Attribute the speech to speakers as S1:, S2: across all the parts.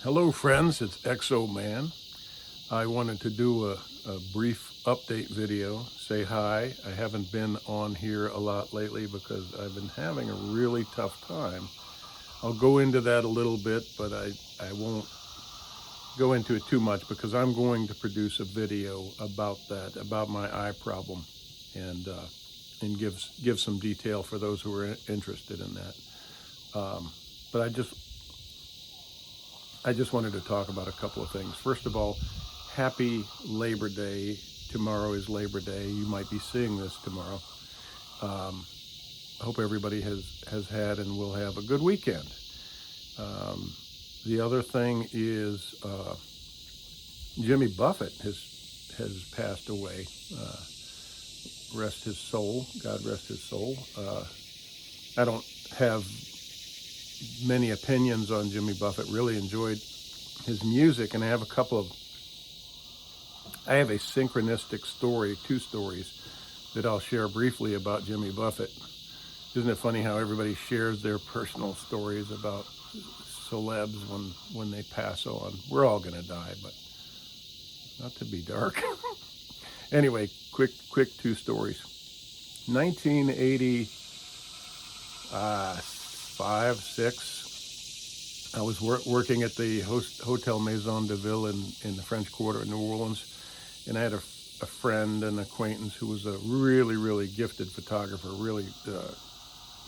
S1: Hello, friends. It's Exo Man. I wanted to do a brief update video, say hi. I haven't been on here a lot lately because I've been having a really tough time. I'll go into that a little bit, but I won't go into it too much because I'm going to produce a video about that, about my eye problem, and give some detail for those who are interested in that. But I just wanted to talk about a couple of things. First of all, happy Labor Day. Tomorrow is Labor Day. You might be seeing this tomorrow. I hope everybody has had and will have a good weekend. The other thing is Jimmy Buffett has passed away. Rest his soul. God rest his soul. I don't have many opinions on Jimmy Buffett. Really enjoyed his music, and I have a synchronistic story, two stories that I'll share briefly about Jimmy Buffett. Isn't it funny how everybody shares their personal stories about celebs when they pass on? We're all gonna die, but not to be dark. Anyway, quick two stories. 1985, 6. I was working at the Hotel Maison de Ville in the French Quarter in New Orleans, and I had a friend and acquaintance who was a really, really gifted photographer, really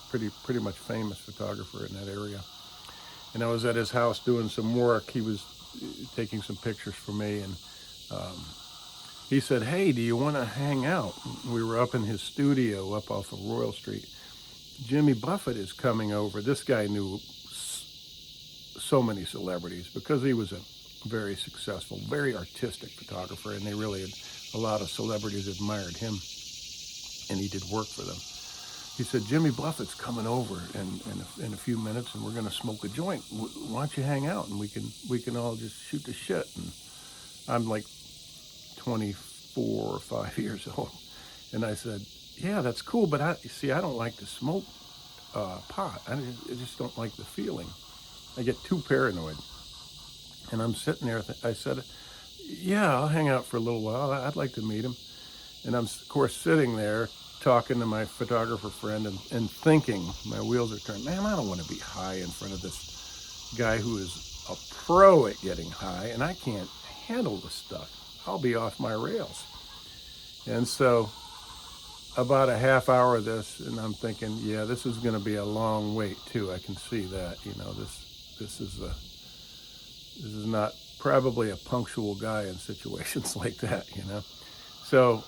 S1: pretty much famous photographer in that area. And I was at his house doing some work. He was taking some pictures for me, and he said, "Hey, do you want to hang out?" We were up in his studio up off of Royal Street. Jimmy Buffett is coming over. This guy knew so many celebrities because he was a very successful, very artistic photographer, and a lot of celebrities admired him, and he did work for them. He said, "Jimmy Buffett's coming over in a few minutes, and we're going to smoke a joint. Why don't you hang out, and we can all just shoot the shit?" And I'm like 24 or 5 years old, and I said, "Yeah, that's cool, but I don't like to smoke pot. I just don't like the feeling. I get too paranoid." And I'm sitting there. I said, "Yeah, I'll hang out for a little while. I'd like to meet him." And I'm, of course, sitting there talking to my photographer friend and thinking, my wheels are turning, man, I don't want to be high in front of this guy who is a pro at getting high, and I can't handle this stuff. I'll be off my rails. And so about a half hour of this, and I'm thinking, yeah, this is going to be a long wait too. I can see that. This is not probably a punctual guy in situations like that. So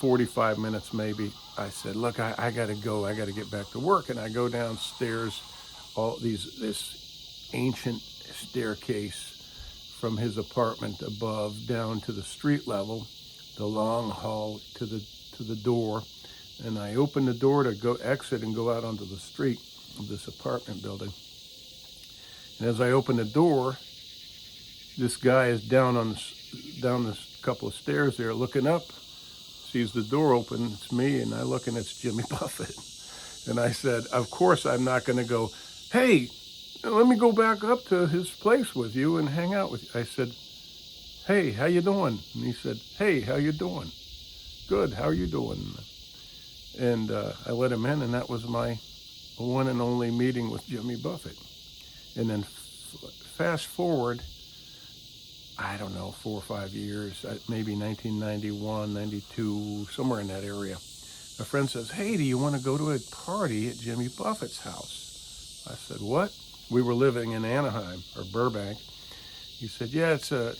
S1: 45 minutes maybe, I said, "Look, I got to go. I got to get back to work." And I go downstairs, this ancient staircase from his apartment above down to the street level, the long hall to the door, and I open the door to go exit and go out onto the street of this apartment building. And as I open the door, this guy is down this couple of stairs there, looking up, sees the door open. It's me, and I look, and it's Jimmy Buffett. And I said, of course, I'm not going to go, "Hey, let me go back up to his place with you and hang out with you." I said, "Hey, how you doing?" And he said, "Hey, how you doing?" "Good, how are you doing?" And I let him in, and that was my one and only meeting with Jimmy Buffett. And then fast forward, I don't know, 4 or 5 years, maybe 1991, 92, somewhere in that area. A friend says, "Hey, do you want to go to a party at Jimmy Buffett's house?" I said, "What?" We were living in Anaheim or Burbank. He said, "Yeah, it's a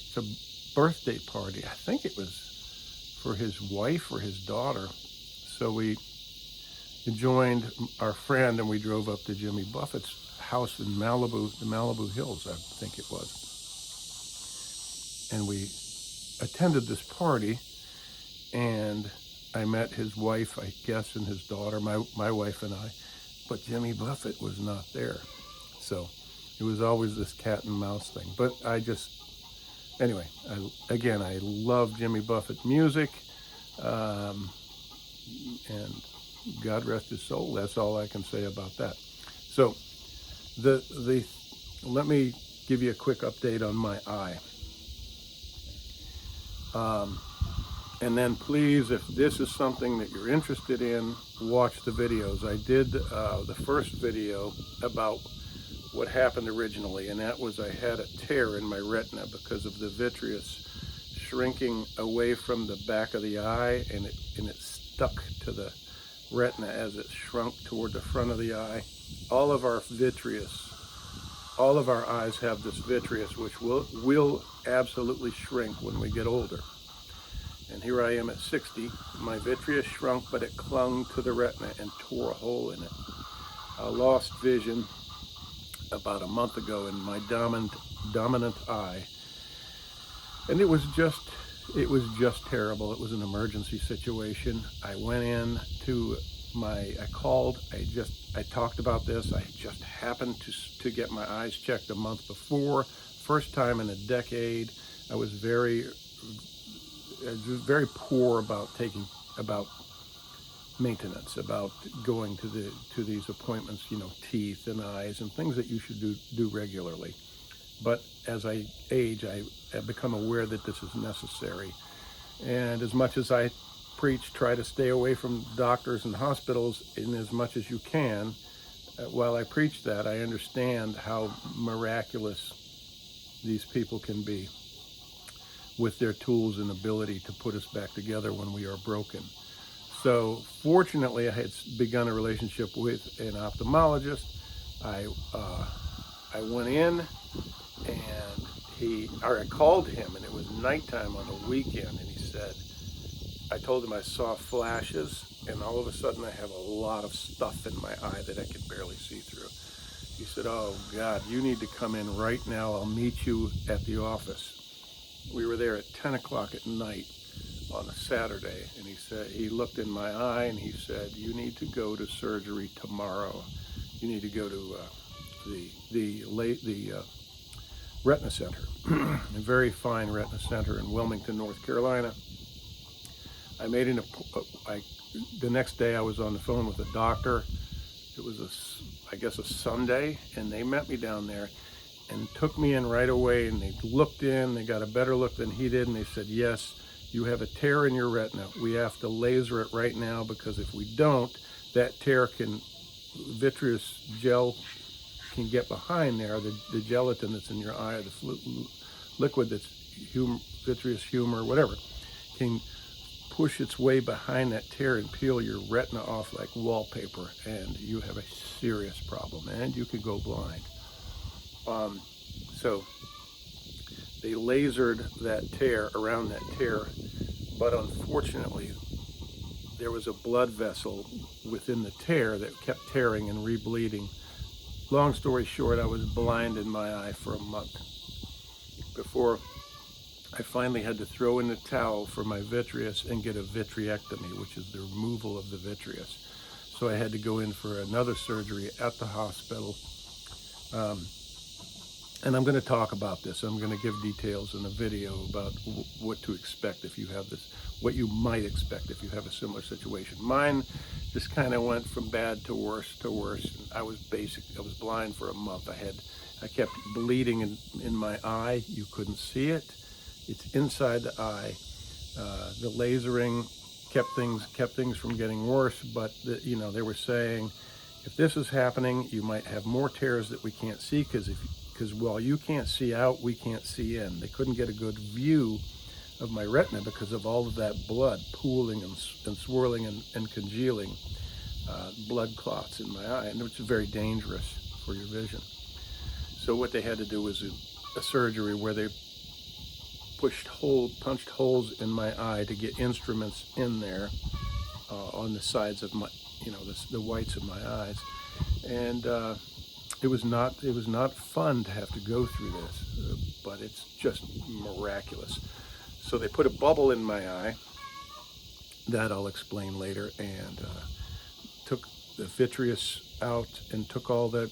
S1: birthday party. I think it was for his wife or his daughter." So we joined our friend, and we drove up to Jimmy Buffett's house in Malibu, the Malibu Hills, I think it was. And we attended this party, and I met his wife, I guess, and his daughter, my wife and I, but Jimmy Buffett was not there. So it was always this cat and mouse thing. But anyway, I love Jimmy Buffett music, and God rest his soul. That's all I can say about that. So let me give you a quick update on my eye. And then please, if this is something that you're interested in, watch the videos. I did the first video about what happened originally, and that was I had a tear in my retina because of the vitreous shrinking away from the back of the eye, and it stuck to the retina as it shrunk toward the front of the eye. All of our eyes have this vitreous, which will absolutely shrink when we get older. And here I am at 60. My vitreous shrunk, but it clung to the retina and tore a hole in it. I lost vision about a month ago in my dominant eye, and it was just terrible. It was an emergency situation. I went in to I talked about this. I just happened to get my eyes checked a month before. First time in a decade. I was very poor about maintenance, about going to these appointments, teeth and eyes and things that you should do regularly. But as I age, I have become aware that this is necessary. And as much as I preach, try to stay away from doctors and hospitals in as much as you can, while I preach that, I understand how miraculous these people can be with their tools and ability to put us back together when we are broken. So fortunately, I had begun a relationship with an ophthalmologist. I went in and I called him, and it was nighttime on a weekend, and he said, I told him I saw flashes, and all of a sudden I have a lot of stuff in my eye that I could barely see through. He said, oh God, you need to come in right now. I'll meet you at the office. We were there at 10 o'clock at night on a Saturday, and he looked in my eye and he said, you need to go to surgery tomorrow. You need to go to the retina center, a very fine retina center in Wilmington, North Carolina. I made the next day I was on the phone with a doctor. It was I guess a Sunday, and they met me down there and took me in right away, and they looked in, they got a better look than he did, and they said, yes, you have a tear in your retina. We have to laser it right now, because if we don't, that tear vitreous gel can get behind there, the gelatin that's in your eye, the liquid that's vitreous humor, whatever, can push its way behind that tear and peel your retina off like wallpaper, and you have a serious problem, and you could go blind. So they lasered that tear, around that tear, but unfortunately there was a blood vessel within the tear that kept tearing and rebleeding. Long story short, I was blind in my eye for a month before I finally had to throw in the towel for my vitreous and get a vitrectomy, which is the removal of the vitreous. So I had to go in for another surgery at the hospital. And I'm going to talk about this. I'm going to give details in a video about what to expect if you have this, what you might expect if you have a similar situation. Mine just kind of went from bad to worse to worse. I was blind for a month. I kept bleeding in my eye. You couldn't see it. It's inside the eye. The lasering kept things from getting worse, but they were saying, if this is happening, you might have more tears that we can't see, because while you can't see out, we can't see in. They couldn't get a good view of my retina because of all of that blood pooling and swirling and congealing, blood clots in my eye, and it's very dangerous for your vision. So what they had to do was a surgery where they punched holes in my eye to get instruments in there on the sides of my, the whites of my eyes, and it was not fun to have to go through this, but it's just miraculous. So they put a bubble in my eye, that I'll explain later, and took the vitreous out and took all that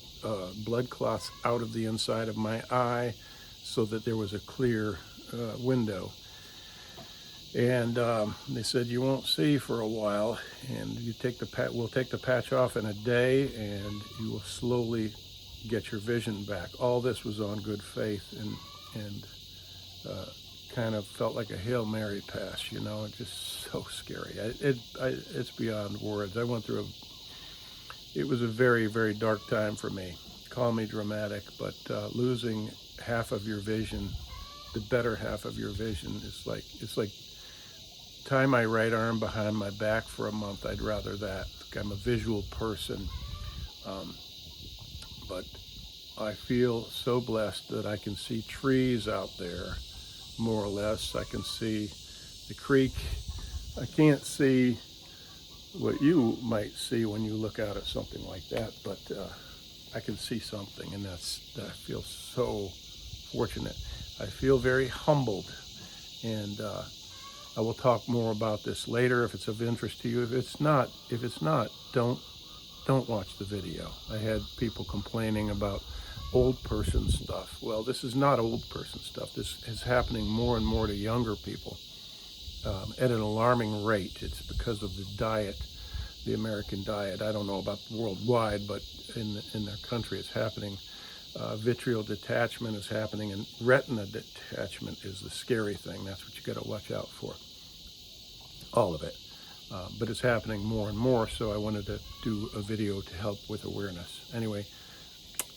S1: blood clots out of the inside of my eye, so that there was a clear window. And they said, you won't see for a while, and we'll take the patch off in a day, and you will slowly get your vision back. All this was on good faith, and kind of felt like a Hail Mary pass, you know, just so scary. It's beyond words. I went through it was a very, very dark time for me. Call me dramatic, but losing half of your vision, the better half of your vision, it's like tie my right arm behind my back for a month. I'd rather that. I'm a visual person, but I feel so blessed that I can see trees out there, more or less. I can see the creek. I can't see what you might see when you look out at something like that, but I can see something, and that I feel so fortunate. I feel very humbled, and I will talk more about this later if it's of interest to you. If it's not, don't watch the video. I had people complaining about old person stuff. Well, this is not old person stuff. This is happening more and more to younger people at an alarming rate. It's because of the diet, the American diet. I don't know about worldwide, but in their country it's happening. Vitreal detachment is happening, and retina detachment is the scary thing. That's what you got to watch out for. All of it. But it's happening more and more, so I wanted to do a video to help with awareness. Anyway,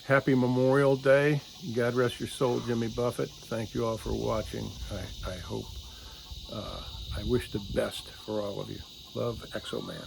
S1: happy Memorial Day. God rest your soul, Jimmy Buffett. Thank you all for watching. I hope, I wish the best for all of you. Love, Exo Man.